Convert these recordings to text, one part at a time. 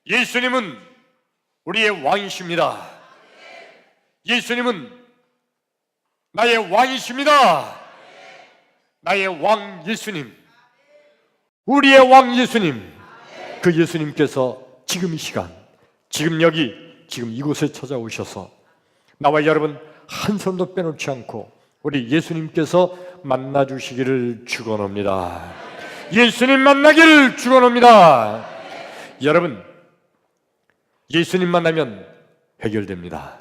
예수님은 우리의 왕이십니다. 예수님은 나의 왕이십니다. 나의 왕 예수님, 우리의 왕 예수님, 그 예수님께서 지금 이 시간, 지금 여기, 지금 이곳에 찾아오셔서 나와 여러분 한 사람도 빼놓지 않고 우리 예수님께서 만나주시기를 축원합니다. 예수님 만나기를 축원합니다. 여러분, 예수님 만나면 해결됩니다.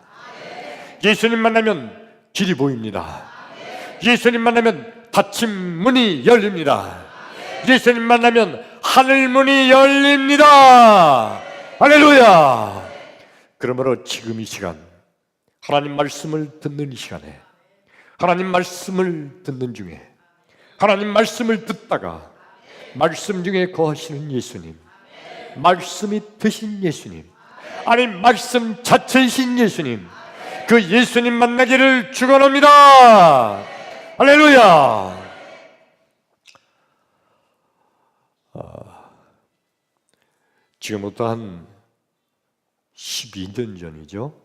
예수님 만나면 길이 보입니다. 예수님 만나면 닫힌 문이 열립니다. 예수님 만나면 하늘 문이 열립니다. 할렐루야. 그러므로 지금 이 시간, 하나님 말씀을 듣는 이 시간에, 하나님 말씀을 듣는 중에, 하나님 말씀을 듣다가 말씀 중에 거하시는 예수님, 말씀이 드신 예수님, 아니 말씀 자체이신 예수님, 그 예수님 만나기를 축원합니다. 할렐루야. 지금부터 한 12년 전이죠.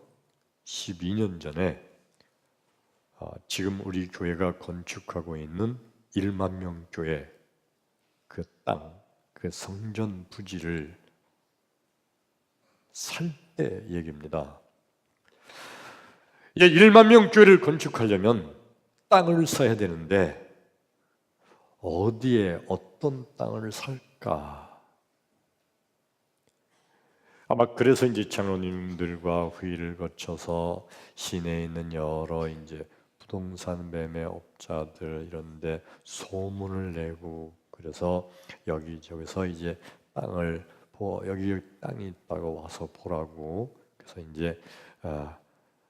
12년 전에 지금 우리 교회가 건축하고 있는 1만 명 교회 그 땅, 그 성전 부지를 살 때 얘기입니다. 1만 명 교회를 건축하려면 땅을 사야 되는데 어디에 어떤 땅을 살까? 아마 그래서 이제 장로님들과 회의를 거쳐서 시내에 있는 여러 이제 부동산 매매 업자들 이런데 소문을 내고, 그래서 여기저기서 이제 땅을 여기 땅이 있다고 와서 보라고, 그래서 이제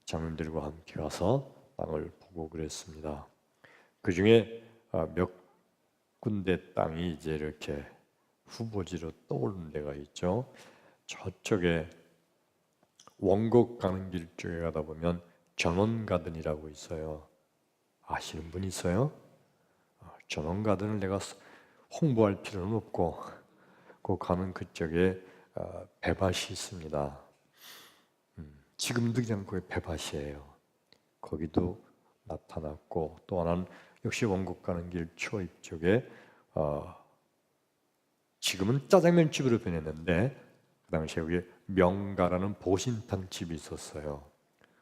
장로님들과 함께 가서 땅을 보고 그랬습니다. 그 중에 몇 군데 땅이 이제 이렇게 후보지로 떠오르는 데가 있죠. 저쪽에 원곡 가는 길 쪽에 가다 보면 전원가든이라고 있어요. 아시는 분 있어요? 전원가든을 내가 홍보할 필요는 없고, 그 가는 그쪽에 배밭이 있습니다. 지금도 그냥 거기 배밭이에요. 거기도 나타났고, 또 하나는 역시 원곡 가는 길 초입 쪽에 지금은 짜장면 집으로 변했는데 그 당시에 여기 명가라는 보신탕 집이 있었어요.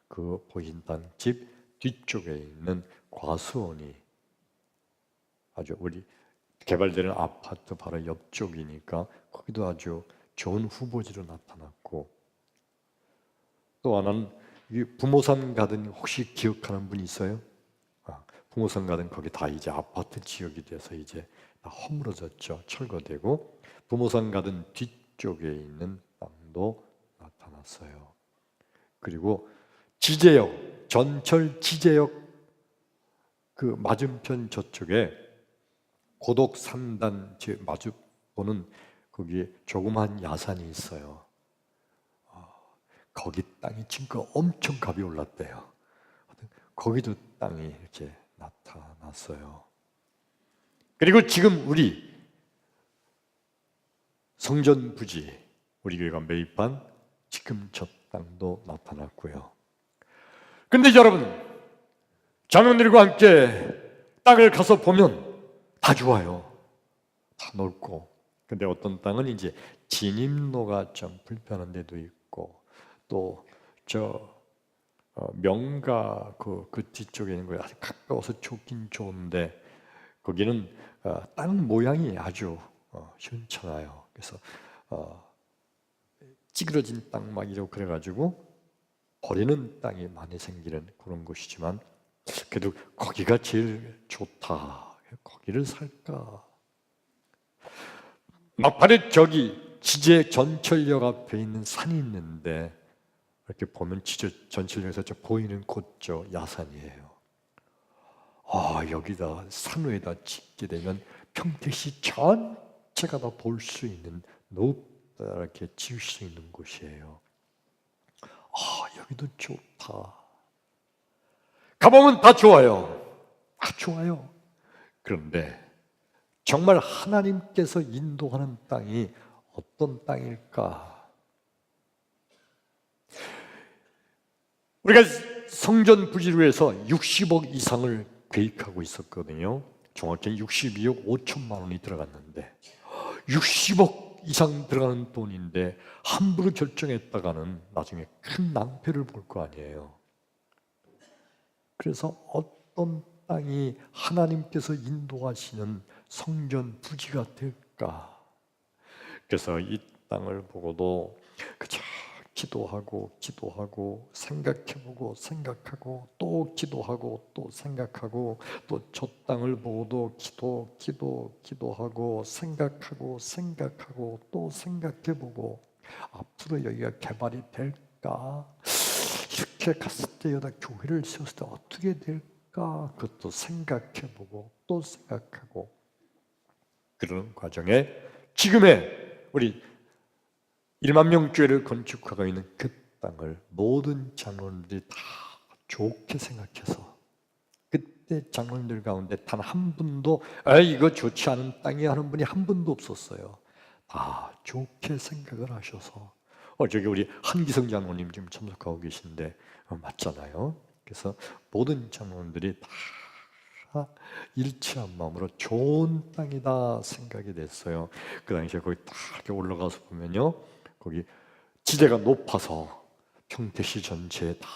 그 보신탕 집 뒤쪽에 있는 과수원이 아주 우리 개발되는 아파트 바로 옆쪽이니까 거기도 아주 좋은 후보지로 나타났고, 또 하나는 부모산 가든 혹시 기억하는 분 있어요? 부모산 가든 거기 다 이제 아파트 지역이 돼서 이제 다 허물어졌죠. 철거되고 부모산 가든 뒤쪽에 있는 땅도 나타났어요. 그리고 지제역, 전철 지제역 그 맞은편 저쪽에 고독 3단 마주 보는 거기에 조그만 야산이 있어요. 거기 땅이 지금 엄청 값이 올랐대요. 거기도 땅이 이렇게 나타났어요. 그리고 지금 우리 성전 부지, 우리 교회가 매입한 지금 저 땅도 나타났고요. 근데 여러분, 장로님들과 함께 땅을 가서 보면 다 좋아요. 다 넓고. 근데 어떤 땅은 이제 진입로가 좀 불편한 데도 있고, 또 명가 그 뒤쪽에 있는 거에 아주 가까워서 좋긴 좋은데 거기는 땅 모양이 아주 시원찮아요. 그래서 찌그러진 땅 막 이러고 그래가지고 버리는 땅이 많이 생기는 그런 곳이지만, 그래도 거기가 제일 좋다. 거기를 살까? 막판에 저기 지제 전철역 앞에 있는 산이 있는데 이렇게 보면 지제 전철역에서 저 보이는 곳저 야산이에요. 여기다 산 위에다 짓게 되면 평택시 전체가 다 볼 수 있는, 높다 이렇게 지을 수 있는 곳이에요. 여기도 좋다. 가보면 다 좋아요. 다 좋아요. 그런데 정말 하나님께서 인도하는 땅이 어떤 땅일까? 우리가 성전 부지를 위해서 60억 이상을 계획하고 있었거든요. 정확히 62억 5천만 원이 들어갔는데 60억 이상 들어가는 돈인데 함부로 결정했다가는 나중에 큰 낭패를 볼 거 아니에요. 그래서 어떤 땅이 하나님께서 인도하시는 성전 부지가 될까? 그래서 이 땅을 보고도 그저 기도하고 생각해보고 생각하고 또 기도하고 또 생각하고 또 저 땅을 보고도 기도하고 생각하고 또 생각해보고 앞으로 여기가 개발이 될까? 이렇게 갔을 때 여기다 교회를 세웠을 때 어떻게 될까? 그것도 생각해보고 또 생각하고 그런 과정에 지금의 우리 1만 명 교회를 건축하고 있는 그 땅을 모든 장로님들이 다 좋게 생각해서 그때 장로님들 가운데 단 한 분도 이거 좋지 않은 땅이야 하는 분이 한 분도 없었어요. 다 좋게 생각을 하셔서 저기 우리 한기성 장로님 지금 참석하고 계신데 맞잖아요. 그래서 모든 장로님들이 다 일치한 마음으로 좋은 땅이다 생각이 됐어요. 그 당시에 거기 딱 이렇게 올라가서 보면요, 거기 지대가 높아서 평택시 전체에 다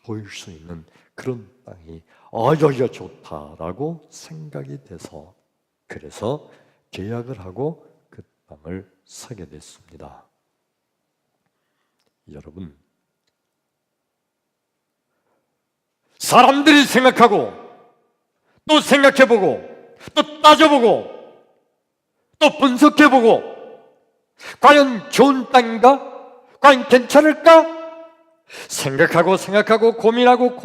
보일 수 있는 그런 땅이 여기가 좋다라고 생각이 돼서 그래서 계약을 하고 그 땅을 사게 됐습니다. 여러분, 사람들이 생각하고 또 생각해보고 또 따져보고 또 분석해보고 과연 좋은 땅인가? 과연 괜찮을까? 생각하고 고민하고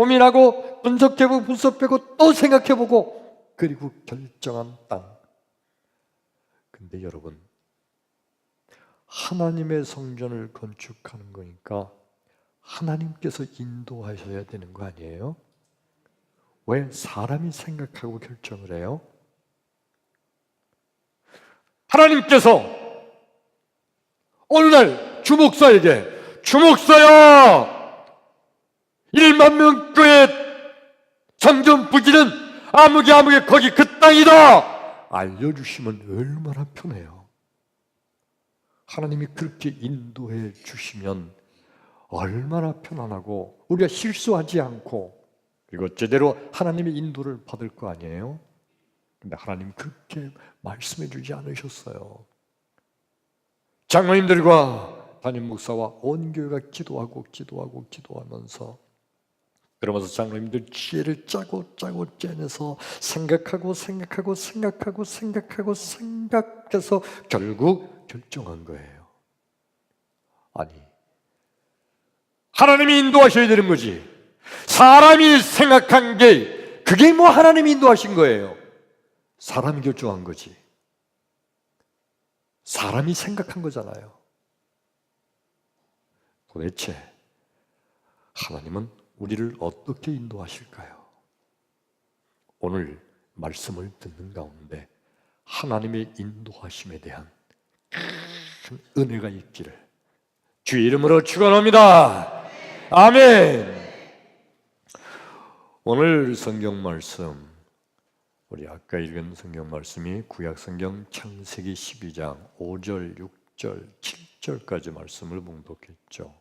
분석해보고 또 생각해보고 그리고 결정한 땅. 근데 여러분, 하나님의 성전을 건축하는 거니까 하나님께서 인도하셔야 되는 거 아니에요? 왜 사람이 생각하고 결정을 해요? 하나님께서 어느 날 주목사에게 주목사야! 1만 명 교회 성전 부지는 아무개 거기 그 땅이다! 알려주시면 얼마나 편해요. 하나님이 그렇게 인도해 주시면 얼마나 편안하고 우리가 실수하지 않고 그리고 제대로 하나님의 인도를 받을 거 아니에요? 근데 하나님 그렇게 말씀해 주지 않으셨어요. 장로님들과 담임 목사와 온 교회가 기도하면서 그러면서 장로님들 지혜를 짜고 짜내서 생각해서 결국 결정한 거예요. 아니, 하나님이 인도하셔야 되는 거지. 사람이 생각한 게 그게 뭐 하나님이 인도하신 거예요. 사람이 결정한 거지. 사람이 생각한 거잖아요. 도대체 하나님은 우리를 어떻게 인도하실까요? 오늘 말씀을 듣는 가운데 하나님의 인도하심에 대한 큰 은혜가 있기를 주의 이름으로 축원합니다. 아멘. 오늘 성경 말씀, 우리 아까 읽은 성경 말씀이 구약 성경 창세기 12장 5절, 6절, 7절까지 말씀을 봉독했죠.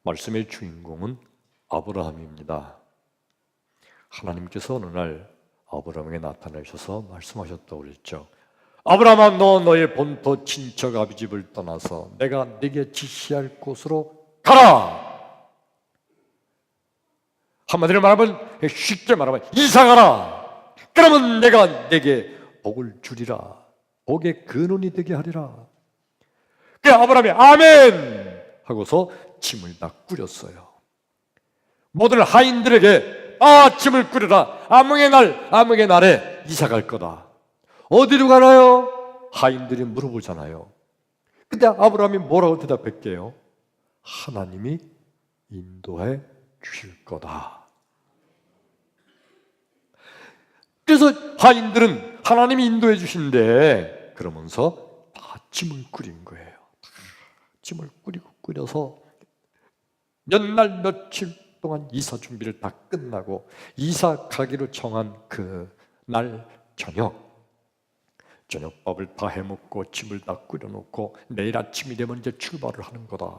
말씀의 주인공은 아브라함입니다. 하나님께서 어느 날 아브라함에게 나타나셔서 말씀하셨다고 그랬죠. 아브라함아, 너의 본토 친척 아비 집을 떠나서 내가 네게 지시할 곳으로 가라. 한마디로 말하면, 쉽게 말하면 이사 가라. 그러면 내가 네게 복을 주리라. 복의 근원이 되게 하리라. 그 아브라함이 아멘 하고서 짐을 다 꾸렸어요. 모든 하인들에게 짐을 꾸려라. 아무개 날에 이사 갈 거다. 어디로 가나요? 하인들이 물어보잖아요. 근데 아브라함이 뭐라고 대답했게요? 하나님이 인도해 주실 거다. 그래서 하인들은 하나님이 인도해 주신대 그러면서 다 짐을 꾸린 거예요. 짐을 꾸려서 몇 날 며칠 동안 이사 준비를 다 끝나고 이사 가기로 정한 그 날 저녁밥을 다 해먹고 집을 다 꾸려놓고 내일 아침이 되면 이제 출발을 하는 거다.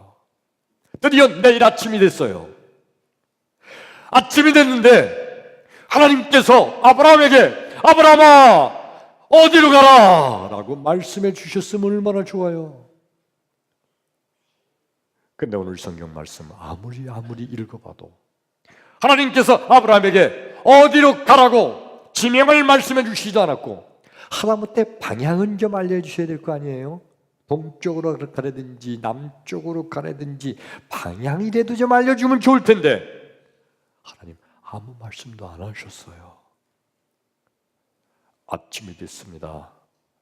드디어 내일 아침이 됐어요. 아침이 됐는데 하나님께서 아브라함에게 아브라함아 어디로 가라 라고 말씀해 주셨으면 얼마나 좋아요. 근데 오늘 성경 말씀 아무리 읽어봐도 하나님께서 아브라함에게 어디로 가라고 지명을 말씀해 주시지 않았고 하다못해 방향은 좀 알려주셔야 될 거 아니에요? 동쪽으로 가라든지 남쪽으로 가라든지 방향이라도 좀 알려주면 좋을 텐데 하나님 아무 말씀도 안 하셨어요. 아침이 됐습니다.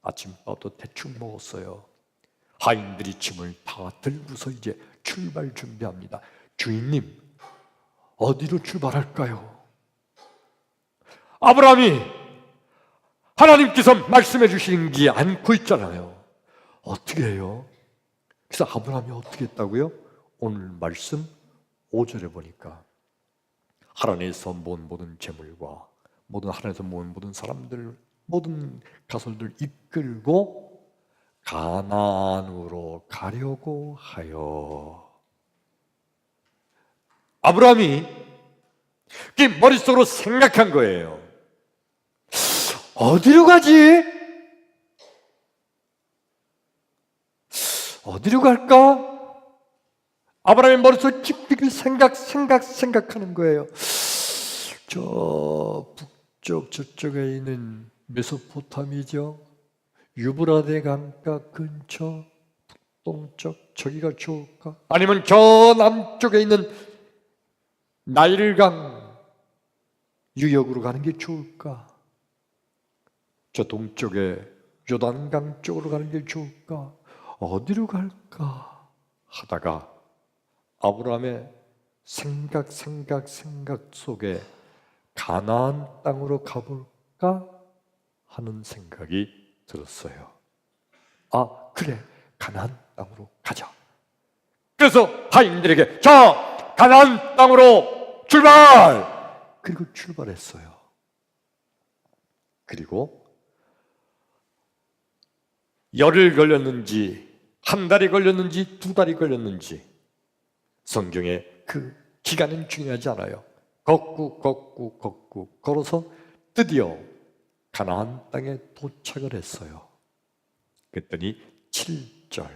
아침밥도 대충 먹었어요. 하인들이 짐을 다 들고서 이제 출발 준비합니다. 주인님, 어디로 출발할까요? 아브라함이 하나님께서 말씀해 주시는 게 않고 있잖아요. 어떻게 해요? 그래서 아브라함이 어떻게 했다고요? 오늘 말씀 5절에 보니까 하나님에서 모은 모든 재물과 하나님에서 모은 모든 사람들, 모든 가솔들 이끌고 가나안으로 가려고 하여. 아브라함이 그 머릿속으로 생각한 거예요. 어디로 가지? 어디로 갈까? 아브라함의 머릿속에 깊이 생각하는 거예요. 저 북쪽 저쪽에 있는 메소포타미죠. 유브라데 강가 근처 북동쪽 저기가 좋을까? 아니면 저 남쪽에 있는 나일강 유역으로 가는 게 좋을까? 저 동쪽에 요단강 쪽으로 가는 게 좋을까? 어디로 갈까? 하다가 아브라함의 생각 속에 가나안 땅으로 가볼까 하는 생각이 들었어요. 아, 그래, 가나안 땅으로 가자. 그래서 하인들에게 자, 가나안 땅으로 출발! 그리고 출발했어요. 그리고 열흘 걸렸는지 한 달이 걸렸는지 두 달이 걸렸는지 성경에 그 기간은 중요하지 않아요. 걷고 걸어서 드디어 가나안 땅에 도착을 했어요. 그랬더니 7절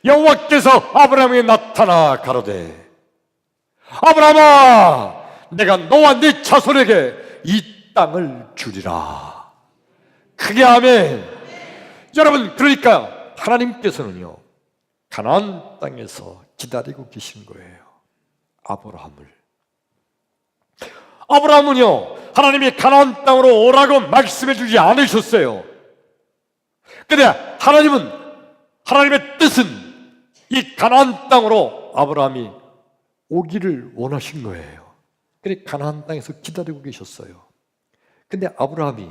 여호와께서 아브라함에게 나타나 가로되 아브라함아 내가 너와 네 자손에게 이 땅을 주리라. 크게 아멘. 여러분, 그러니까 하나님께서는요 가나안 땅에서 기다리고 계신 거예요. 아브라함은요 하나님이 가나안 땅으로 오라고 말씀해 주지 않으셨어요. 근데 하나님의 뜻은 이 가나안 땅으로 아브라함이 오기를 원하신 거예요. 그래 가나안 땅에서 기다리고 계셨어요. 근데 아브라함이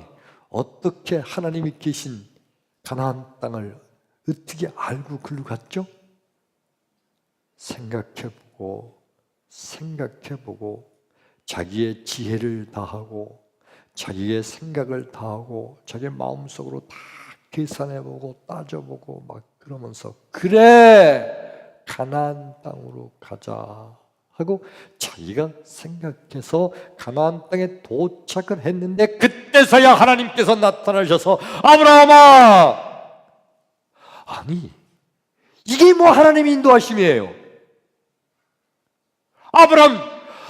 어떻게 하나님이 계신 가나안 땅을 어떻게 알고 글로 갔죠? 생각해보고 자기의 지혜를 다하고 자기의 생각을 다하고 자기의 마음속으로 다 계산해보고 따져보고 막 그러면서 그래 가나안 땅으로 가자 하고 자기가 생각해서 가나안 땅에 도착을 했는데 그때서야 하나님께서 나타나셔서 아브라함아, 아니 이게 뭐 하나님의 인도하심이에요.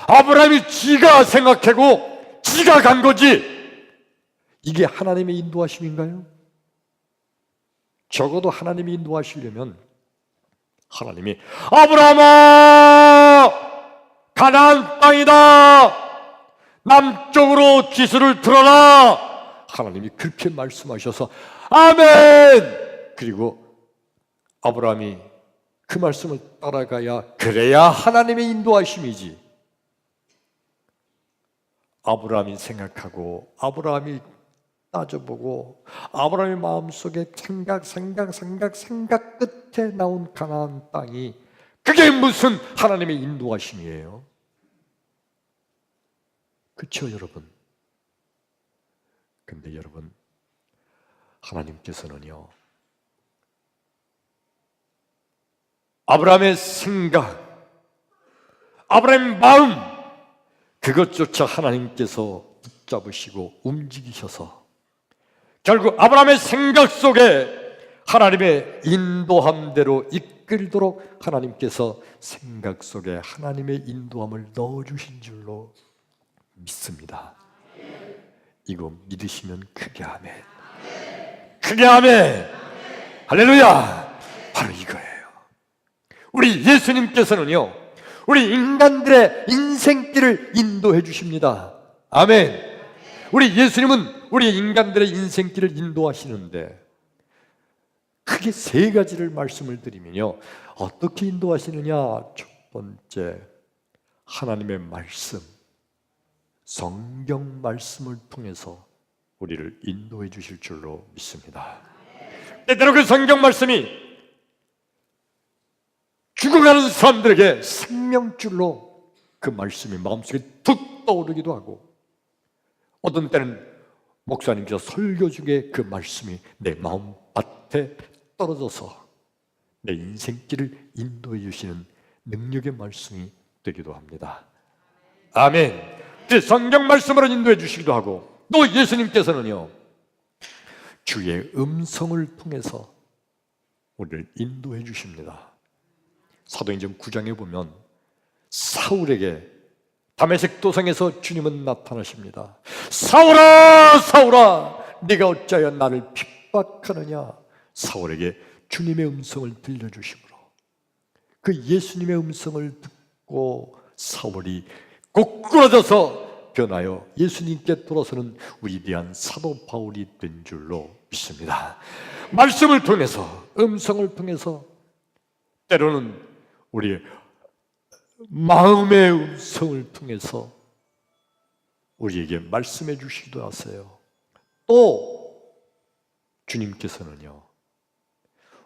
아브라함이 지가 생각하고 지가 간 거지 이게 하나님의 인도하심인가요? 적어도 하나님이 인도하시려면 하나님이 아브라함아 가나안 땅이다 남쪽으로 기술을 들어라 하나님이 그렇게 말씀하셔서 아멘. 그리고 아브라함이 그 말씀을 따라가야 그래야 하나님의 인도하심이지. 아브라함이 생각하고 아브라함이 따져보고 아브라함의 마음속에 생각 끝에 나온 가나안 땅이 그게 무슨 하나님의 인도하심이에요? 그렇죠, 여러분? 근데 여러분, 하나님께서는요, 아브라함의 생각, 아브라함의 마음, 그것조차 하나님께서 붙잡으시고 움직이셔서 결국 아브라함의 생각 속에 하나님의 인도함대로 이끌도록 하나님께서 생각 속에 하나님의 인도함을 넣어주신 줄로 믿습니다. 이거 믿으시면 크게 아멘. 크게 아멘. 할렐루야. 바로 이거예요. 우리 예수님께서는요, 우리 인간들의 인생길을 인도해 주십니다. 아멘. 우리 예수님은 우리 인간들의 인생길을 인도하시는데 크게 세 가지를 말씀을 드리면요, 어떻게 인도하시느냐? 첫 번째, 하나님의 말씀, 성경 말씀을 통해서 우리를 인도해 주실 줄로 믿습니다. 때때로 그 성경 말씀이 죽어가는 사람들에게 생명줄로 그 말씀이 마음속에 툭 떠오르기도 하고, 어떤 때는 목사님께서 설교 중에 그 말씀이 내 마음밭에 떨어져서 내 인생길을 인도해 주시는 능력의 말씀이 되기도 합니다. 아멘. 성경 말씀으로 인도해 주시기도 하고, 또 예수님께서는요, 주의 음성을 통해서 우리를 인도해 주십니다. 사도행전 9장에 보면 사울에게 다메섹 도성에서 주님은 나타나십니다. 사울아, 사울아, 네가 어찌하여 나를 핍박하느냐? 사울에게 주님의 음성을 들려주심으로 그 예수님의 음성을 듣고 사울이 꼬꾸라져서 변하여 예수님께 돌아서는 위대한 사도 바울이 된 줄로 믿습니다. 말씀을 통해서, 음성을 통해서, 때로는 우리의 마음의 음성을 통해서 우리에게 말씀해 주시기도 하세요. 또 주님께서는요,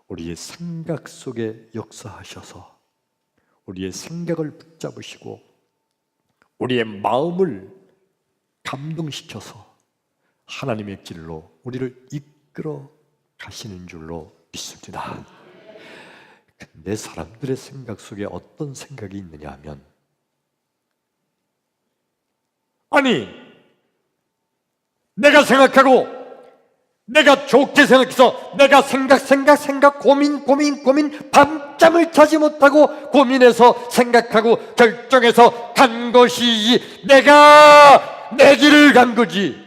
우리의 생각 속에 역사하셔서 우리의 생각을 붙잡으시고 우리의 마음을 감동시켜서 하나님의 길로 우리를 이끌어 가시는 줄로 믿습니다. 근데 사람들의 생각 속에 어떤 생각이 있느냐 하면, 아니, 내가 생각하고 내가 좋게 생각해서 내가 생각 고민 밤잠을 자지 못하고 고민해서 생각하고 결정해서 간 것이지 내가 내 길을 간 거지.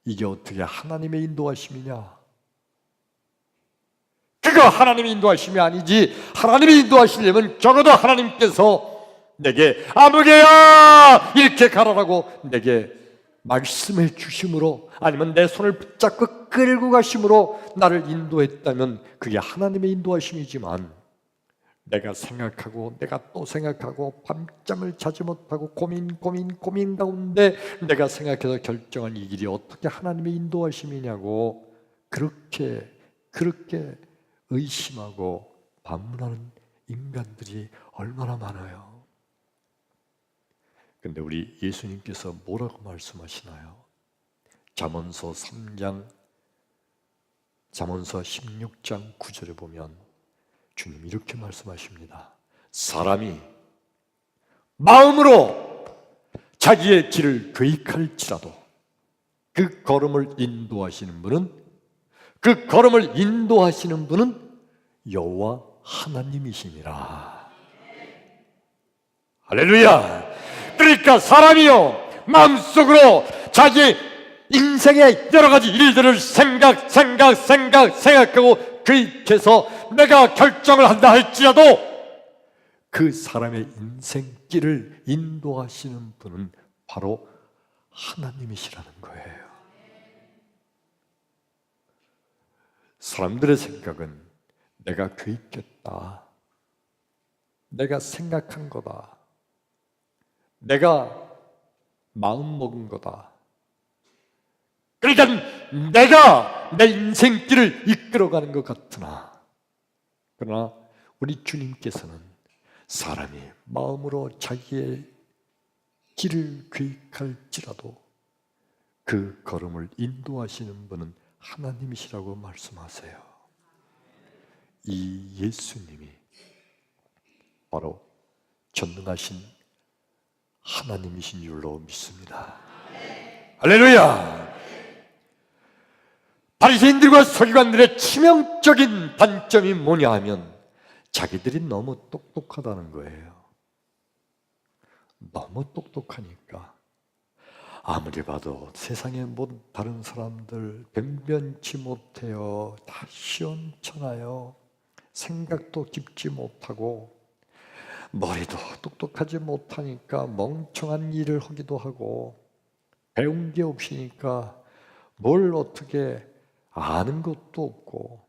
이게 어떻게 하나님의 인도하심이냐? 그거 하나님의 인도하심이 아니지. 하나님이 인도하시려면 적어도 하나님께서 내게 아무개야 이렇게 가라라고 내게 말씀해 주심으로, 아니면 내 손을 붙잡고 끌고 가심으로 나를 인도했다면 그게 하나님의 인도하심이지만, 내가 생각하고 내가 또 생각하고 밤잠을 자지 못하고 고민 가운데 내가 생각해서 결정한 이 길이 어떻게 하나님의 인도하심이냐고 그렇게 의심하고 반문하는 인간들이 얼마나 많아요. 근데 우리 예수님께서 뭐라고 말씀하시나요? 잠언서 3장, 잠언서 16장 9절에 보면 주님 이렇게 말씀하십니다. 사람이 마음으로 자기의 길을 계획할지라도 그 걸음을 인도하시는 분은 여호와 하나님이시니라. 할렐루야. 그러니까 사람이요, 마음속으로 자기 인생의 여러 가지 일들을 생각하고 계획해서 내가 결정을 한다 할지라도 그 사람의 인생길을 인도하시는 분은 바로 하나님이시라는 거예요. 사람들의 생각은 내가 계획했다, 내가 생각한 거다, 내가 마음먹은 거다. 그러니까 내가 내 인생길을 이끌어가는 것 같으나, 그러나 우리 주님께서는 사람이 마음으로 자기의 길을 계획할지라도 그 걸음을 인도하시는 분은 하나님이시라고 말씀하세요. 이 예수님이 바로 전능하신 하나님이신 줄로 믿습니다. 할렐루야! 바리새인들과 서기관들의 치명적인 단점이 뭐냐 하면 자기들이 너무 똑똑하다는 거예요. 너무 똑똑하니까 아무리 봐도 세상에 뭐 다른 사람들 변변치 못해요. 다 시원찮아요. 생각도 깊지 못하고 머리도 똑똑하지 못하니까 멍청한 일을 하기도 하고 배운 게 없으니까 뭘 어떻게 아는 것도 없고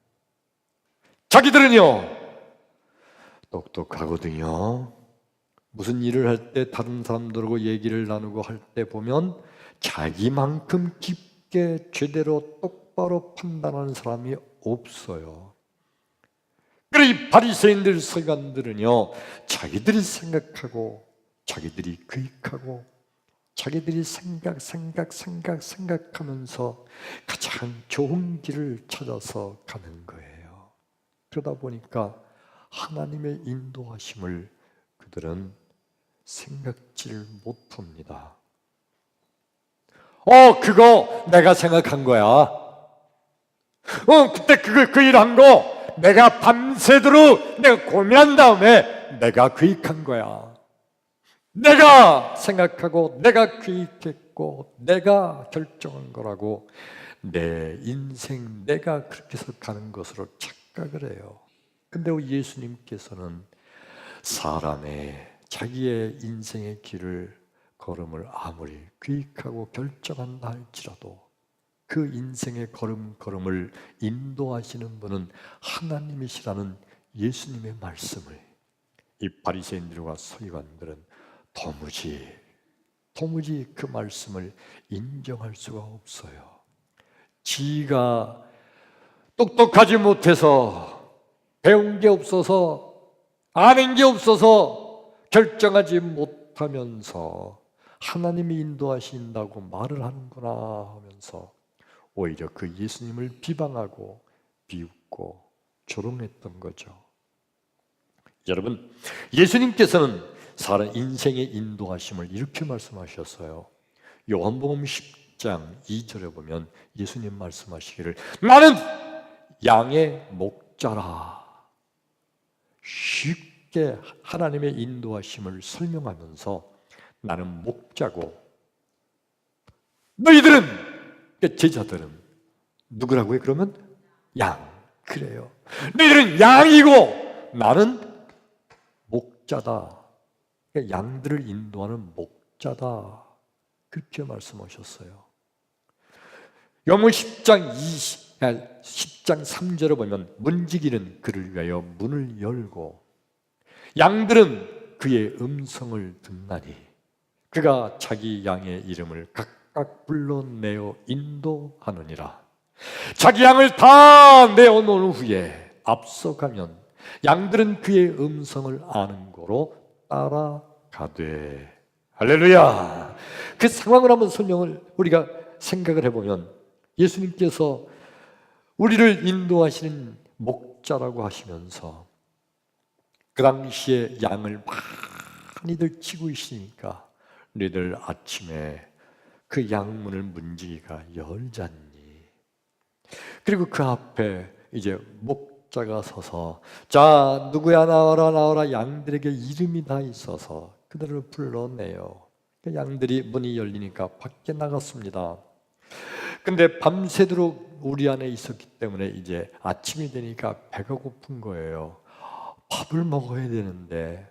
자기들은요 똑똑하거든요. 무슨 일을 할 때 다른 사람들하고 얘기를 나누고 할 때 보면 자기만큼 깊게 제대로 똑바로 판단하는 사람이 없어요. 그래 이 바리새인들 서기관들은요 자기들이 생각하고 자기들이 계획하고 자기들이 생각하면서 가장 좋은 길을 찾아서 가는 거예요. 그러다 보니까 하나님의 인도하심을 그들은 생각지를 못합니다. 그거 내가 생각한 거야. 그때 그 일 한 거 내가 밤새도록 내가 고민한 다음에 내가 계획한 거야. 내가 생각하고 내가 계획했고 내가 결정한 거라고 내 인생 내가 그렇게 해서 가는 것으로 착각을 해요. 근데 예수님께서는 사람의 자기의 인생의 길을 걸음을 아무리 계획하고 결정한다 할지라도 그 인생의 걸음을 인도하시는 분은 하나님이시라는 예수님의 말씀을 이 바리새인들과 서기관들은 도무지 그 말씀을 인정할 수가 없어요. 지가 똑똑하지 못해서 배운 게 없어서 아는 게 없어서 결정하지 못하면서 하나님이 인도하신다고 말을 하는구나 하면서 오히려 그 예수님을 비방하고 비웃고 조롱했던 거죠. 여러분, 예수님께서는 사람 인생의 인도하심을 이렇게 말씀하셨어요. 요한복음 10장 2절에 보면 예수님 말씀하시기를 나는 양의 목자라. 쉽게 하나님의 인도하심을 설명하면서 나는 목자고 너희들은 제자들은 누구라고요? 그러면 양. 그래요. 너희들은 양이고 나는 목자다. 양들을 인도하는 목자다. 그렇게 말씀하셨어요. 요한복음 10장 3절을 보면 문지기는 그를 위하여 문을 열고 양들은 그의 음성을 듣나니 그가 자기 양의 이름을 각각 불러내어 인도하느니라. 자기 양을 다 내어놓은 후에 앞서가면 양들은 그의 음성을 아는 고로 따라가되. 할렐루야. 그 상황을 한번 설명을 우리가 생각을 해보면 예수님께서 우리를 인도하시는 목자라고 하시면서 그 당시에 양을 많이들 치고 있으니까 너희들 아침에 그 양문을 문지기가 열잖니. 그리고 그 앞에 이제 목자가 서서 자 누구야 나와라 양들에게 이름이 다 있어서 그들을 불러내요. 양들이 문이 열리니까 밖에 나갔습니다. 근데 밤새도록 우리 안에 있었기 때문에 이제 아침이 되니까 배가 고픈 거예요. 밥을 먹어야 되는데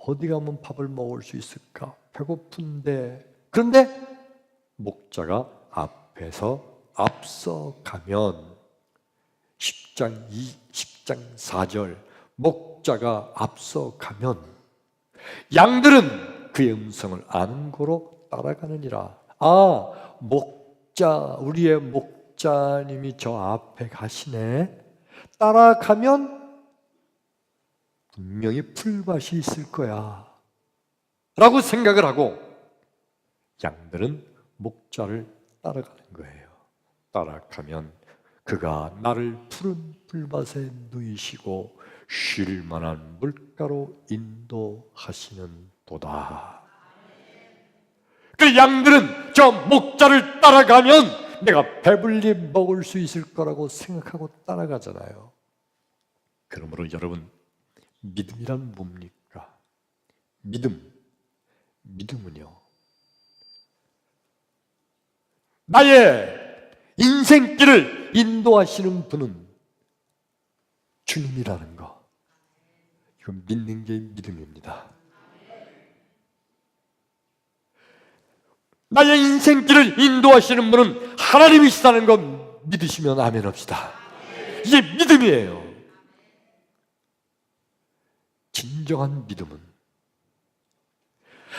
어디 가면 밥을 먹을 수 있을까? 배고픈데. 그런데 목자가 앞에서 앞서가면 10장 4절 목자가 앞서가면 양들은 그의 음성을 아는 고로 따라가느니라. 우리의 목자님이 저 앞에 가시네. 따라가면 분명히 풀밭이 있을 거야 라고 생각을 하고 양들은 목자를 따라가는 거예요. 따라가면 그가 나를 푸른 풀밭에 누이시고 쉴 만한 물가로 인도하시는 도다. 그 양들은 저 목자를 따라가면 내가 배불리 먹을 수 있을 거라고 생각하고 따라가잖아요. 그러므로 여러분, 믿음이란 뭡니까? 믿음은요, 나의 인생길을 인도하시는 분은 주님이라는 거, 이건 믿는 게 믿음입니다. 나의 인생길을 인도하시는 분은 하나님이시다는 거 믿으시면 아멘 합시다. 이게 믿음이에요. 진정한 믿음은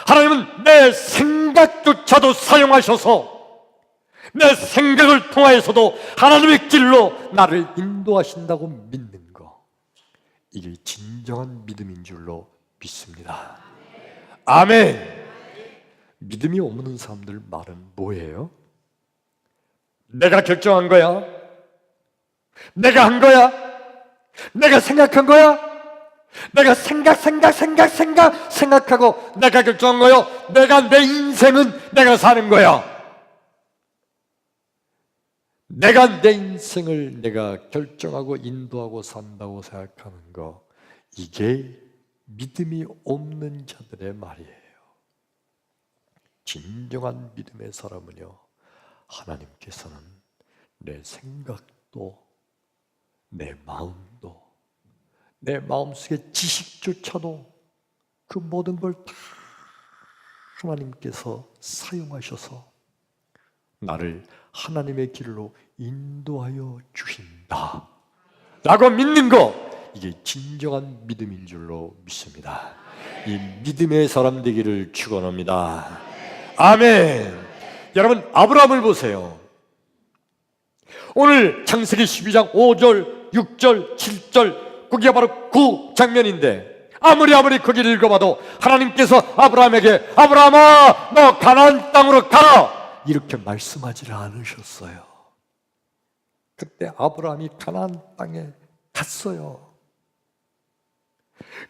하나님은 내 생각조차도 사용하셔서 내 생각을 통하여서도 하나님의 길로 나를 인도하신다고 믿는 거, 이게 진정한 믿음인 줄로 믿습니다. 아멘. 믿음이 없는 사람들 말은 뭐예요? 내가 결정한 거야? 내가 한 거야? 내가 생각한 거야? 내가 생각하고 내가 결정한 거요. 내 인생은 내가 사는 거야. 내가 내 인생을 내가 결정하고 인도하고 산다고 생각하는 거, 이게 믿음이 없는 자들의 말이에요. 진정한 믿음의 사람은요, 하나님께서는 내 생각도 내 마음도 내 마음속의 지식조차도 그 모든 걸 다 하나님께서 사용하셔서 나를 하나님의 길로 인도하여 주신다 라고 믿는 거, 이게 진정한 믿음인 줄로 믿습니다. 이 믿음의 사람 되기를 축원합니다. 아멘. 여러분, 아브라함을 보세요. 오늘 창세기 12장 5절, 6절, 7절, 거기가 바로 그 장면인데, 아무리 거기를 읽어봐도 하나님께서 아브라함에게 아브라함아, 너 가나안 땅으로 가라 이렇게 말씀하지를 않으셨어요. 그때 아브라함이 가나안 땅에 갔어요.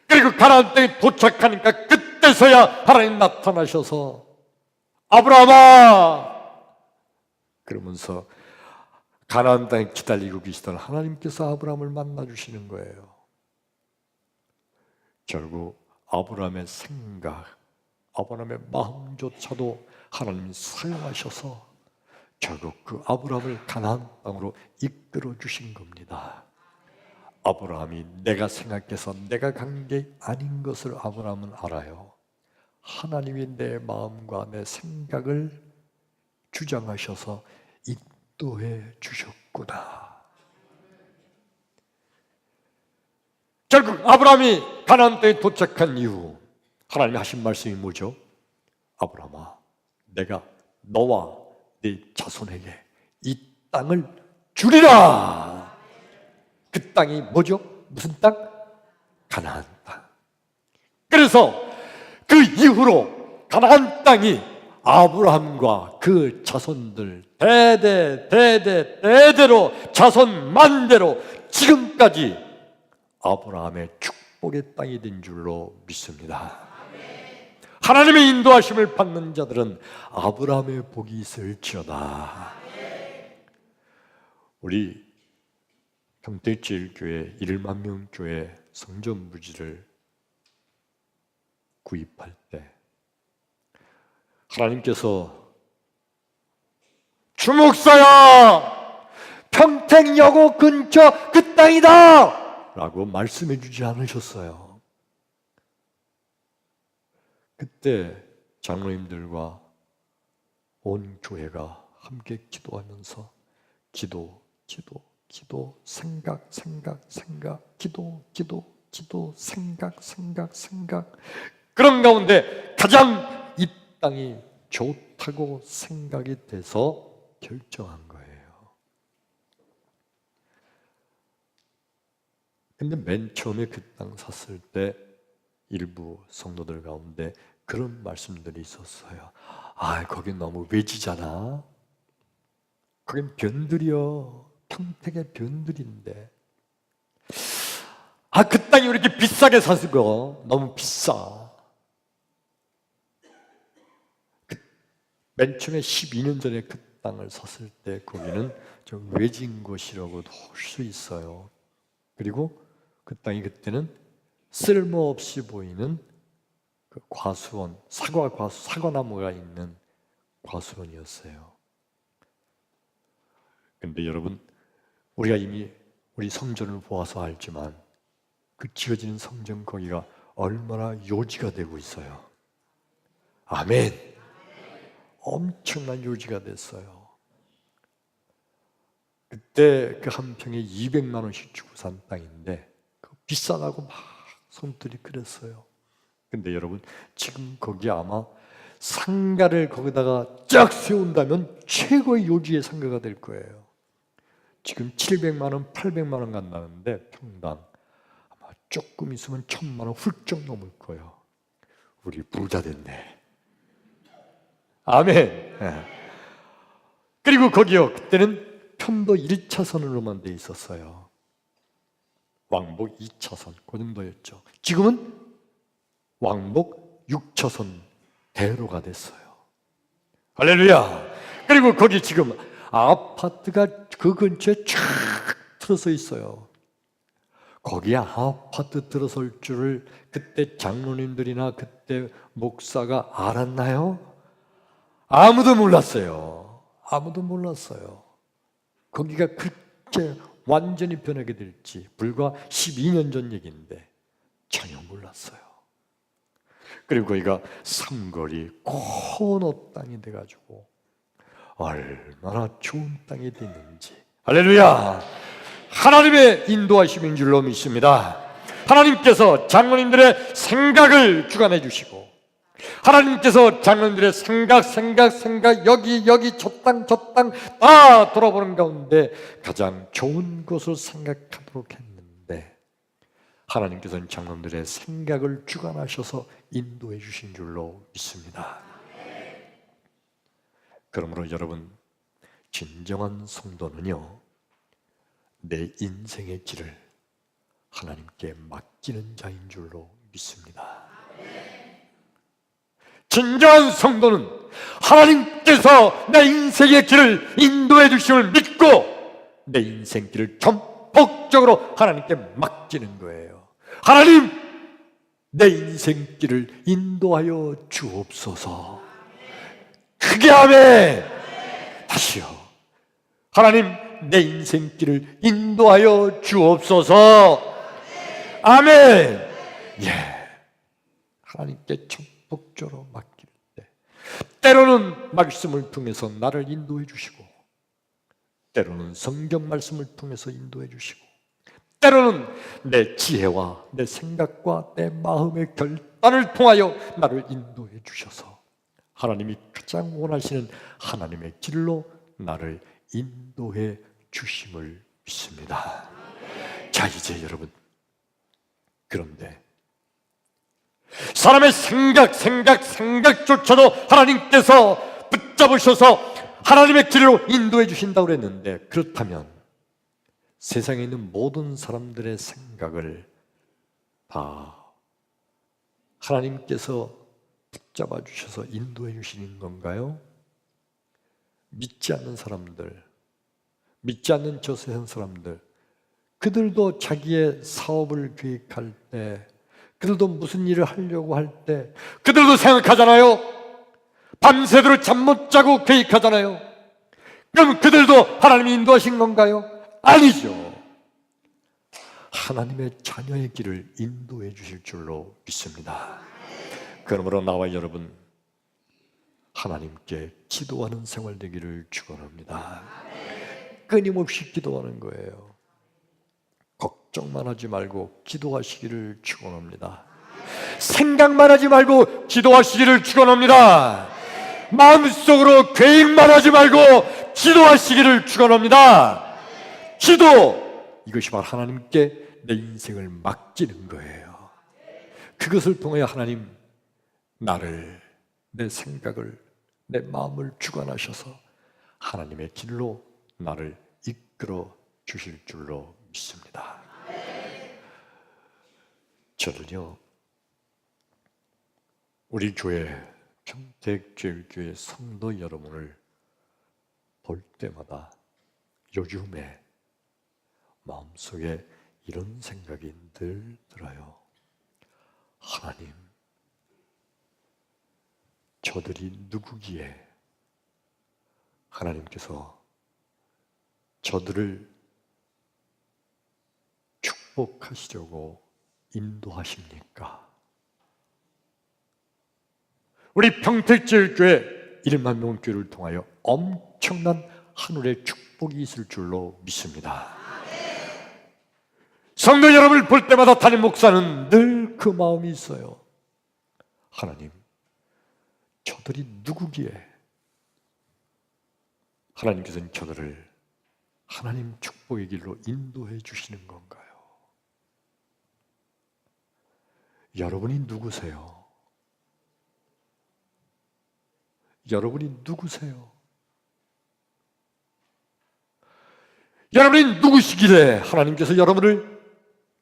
그리고 가나안 땅에 도착하니까 그때서야 하나님 나타나셔서 아브라함아 그러면서 가나안 땅에 기다리고 계시던 하나님께서 아브라함을 만나주시는 거예요. 결국 아브라함의 생각, 아브라함의 마음조차도 하나님이 사용하셔서 결국 그 아브라함을 가나안 땅으로 이끌어 주신 겁니다. 아브라함이 내가 생각해서 내가 간 게 아닌 것을 아브라함은 알아요. 하나님이 내 마음과 내 생각을 주장하셔서 인도해 주셨구나. 결국 아브라함이 가나안 땅에 도착한 이후 하나님이 하신 말씀이 뭐죠? 아브라함아, 내가 너와 네 자손에게 이 땅을 주리라. 그 땅이 뭐죠? 무슨 땅? 가나안 땅. 그래서 그 이후로 가나안 땅이 아브라함과 그 자손들 대대로 자손 만대로 지금까지 아브라함의 축복의 땅이 된 줄로 믿습니다. 하나님의 인도하심을 받는 자들은 아브라함의 복이 있을지어다. 우리 평택제일교회 1만 명 교회 성전 부지를 구입할 때 하나님께서 주목사야, 평택여고 근처 그 땅이다 라고 말씀해 주지 않으셨어요. 그때 장로님들과 온 교회가 함께 기도하면서 기도, 생각, 기도, 생각. 그런 가운데 가장 이 땅이 좋다고 생각이 돼서 결정한 거예요. 근데 맨 처음에 그 땅 샀을 때 일부 성도들 가운데 그런 말씀들이 있었어요. 아, 거긴 너무 외지잖아. 거긴 변들이요. 평택의 변들인데. 아, 그 땅이 왜 이렇게 비싸게 샀어? 너무 비싸. 맨 처음에 12년 전에 그 땅을 샀을 때 거기는 좀 외진 곳이라고도 할 수 있어요. 그리고 그 땅이 그때는 쓸모없이 보이는 그 과수원, 사과나무가 있는 과수원이었어요. 근데 여러분, 우리가 이미 우리 성전을 보아서 알지만 그 지어지는 성전 거기가 얼마나 요지가 되고 있어요. 아멘. 엄청난 요지가 됐어요. 그때 그 한 평에 200만 원씩 주고 산 땅인데 비싸다고 막 손들이 그랬어요. 근데 여러분, 지금 거기 아마 상가를 거기다가 쫙 세운다면 최고의 요지의 상가가 될 거예요. 지금 700만 원, 800만 원 간다는데 평당 아마 조금 있으면 1000만 원 훌쩍 넘을 거예요. 우리 부자 됐네. 아멘. 그리고 거기요, 그때는 편도 1차선으로만 돼 있었어요. 왕복 2차선 그 정도였죠. 지금은 왕복 6차선 대로가 됐어요. 할렐루야. 그리고 거기 지금 아파트가 그 근처에 쫙 들어서 있어요. 거기에 아파트 들어설 줄을 그때 장로님들이나 그때 목사가 알았나요? 아무도 몰랐어요. 아무도 몰랐어요. 거기가 그렇게 완전히 변하게 될지 불과 12년 전 얘기인데 전혀 몰랐어요. 그리고 거기가 삼거리 코너 땅이 돼가지고 얼마나 좋은 땅이 됐는지. 할렐루야. 하나님의 인도하심인 줄로 믿습니다. 하나님께서 장로님들의 생각을 주관해 주시고 하나님께서 장로님들의 생각 여기 저 땅 다 돌아보는 가운데 가장 좋은 것을 생각하도록 했는데 하나님께서는 장로님들의 생각을 주관하셔서 인도해 주신 줄로 믿습니다. 그러므로 여러분, 진정한 성도는요, 내 인생의 길을 하나님께 맡기는 자인 줄로 믿습니다. 진정한 성도는 하나님께서 내 인생의 길을 인도해 주심을 믿고 내 인생 길을 전폭적으로 하나님께 맡기는 거예요. 하나님, 내 인생 길을 인도하여 주옵소서. 크게 아멘. 다시요. 하나님, 내 인생 길을 인도하여 주옵소서. 아멘. 예. 하나님께 전폭적으로 맡길 때 때로는 말씀을 통해서 나를 인도해 주시고 때로는 성경 말씀을 통해서 인도해 주시고 때로는 내 지혜와 내 생각과 내 마음의 결단을 통하여 나를 인도해 주셔서 하나님이 가장 원하시는 하나님의 길로 나를 인도해 주심을 믿습니다. 자, 이제 여러분, 그런데 사람의 생각조차도 하나님께서 붙잡으셔서 하나님의 길로 인도해 주신다고 그랬는데, 그렇다면 세상에 있는 모든 사람들의 생각을 다 하나님께서 붙잡아 주셔서 인도해 주시는 건가요? 믿지 않는 사람들, 믿지 않는 저 세상 사람들, 그들도 자기의 사업을 계획할 때, 그들도 무슨 일을 하려고 할 때 그들도 생각하잖아요. 밤새도록 잠 못 자고 계획하잖아요. 그럼 그들도 하나님이 인도하신 건가요? 아니죠. 하나님의 자녀의 길을 인도해 주실 줄로 믿습니다. 그러므로 나와 여러분, 하나님께 기도하는 생활 되기를 축원합니다. 끊임없이 기도하는 거예요. 걱정만 하지 말고 기도하시기를 축원합니다. 생각만 하지 말고 기도하시기를 축원합니다. 마음속으로 계획만 하지 말고 기도하시기를 축원합니다. 기도, 이것이 바로 하나님께 내 인생을 맡기는 거예요. 그것을 통하여 하나님 나를, 내 생각을, 내 마음을 주관하셔서 하나님의 길로 나를 이끌어 주실 줄로 믿습니다. 저는요, 우리 교회 평택제일교회 성도 여러분을 볼 때마다 요즘에 마음속에 이런 생각이 늘 들어요. 하나님, 저들이 누구기에 하나님께서 저들을 축복하시려고 인도하십니까? 우리 평택제일교회 1만 명 교회를 통하여 엄청난 하늘의 축복이 있을 줄로 믿습니다. 성도 여러분을 볼 때마다 담임 목사는 늘 그 마음이 있어요. 하나님, 저들이 누구기에 하나님께서는 저들을 하나님 축복의 길로 인도해 주시는 건가요? 여러분이 누구세요? 여러분이 누구세요? 여러분이 누구시길래 하나님께서 여러분을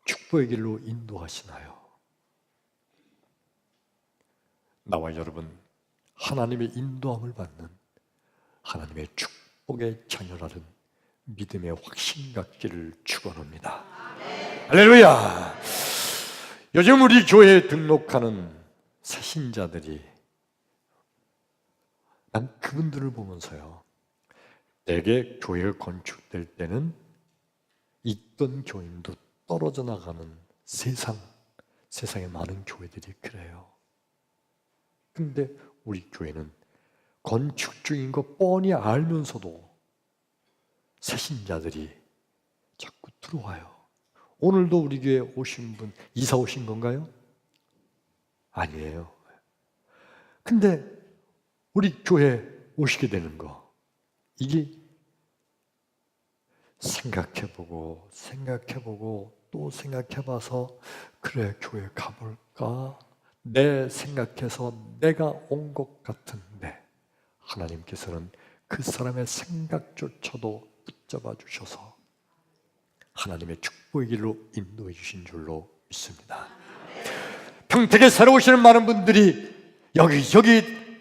축복의 길로 인도하시나요? 나와 여러분, 하나님의 인도함을 받는 하나님의 축복의 자녀라는 믿음의 확신 갖기를 축원합니다. 할렐루야! 요즘 우리 교회에 등록하는 새신자들이, 난 그분들을 보면서요, 대개 교회가 건축될 때는 있던 교인도 떨어져 나가는 세상에 많은 교회들이 그래요. 근데 우리 교회는 건축 중인 거 뻔히 알면서도 새신자들이 자꾸 들어와요. 오늘도 우리 교회 오신 분 이사 오신 건가요? 아니에요. 근데 우리 교회 오시게 되는 거, 이게 생각해보고 또 생각해봐서 그래, 교회 가볼까? 내 생각해서 내가 온 것 같은데 하나님께서는 그 사람의 생각조차도 붙잡아 주셔서 하나님의 축복의 길로 인도해 주신 줄로 믿습니다. 평택에 새로 오시는 많은 분들이 여기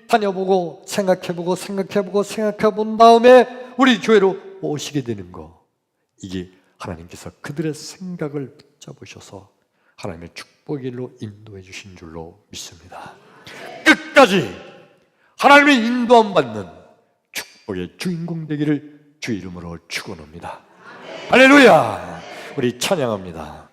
다녀보고 생각해본 다음에 우리 교회로 오시게 되는 거, 이게 하나님께서 그들의 생각을 붙잡으셔서 하나님의 축복의 길로 인도해 주신 줄로 믿습니다. 끝까지 하나님의 인도함 받는 축복의 주인공 되기를 주 이름으로 축원합니다. 할렐루야! 우리 찬양합니다.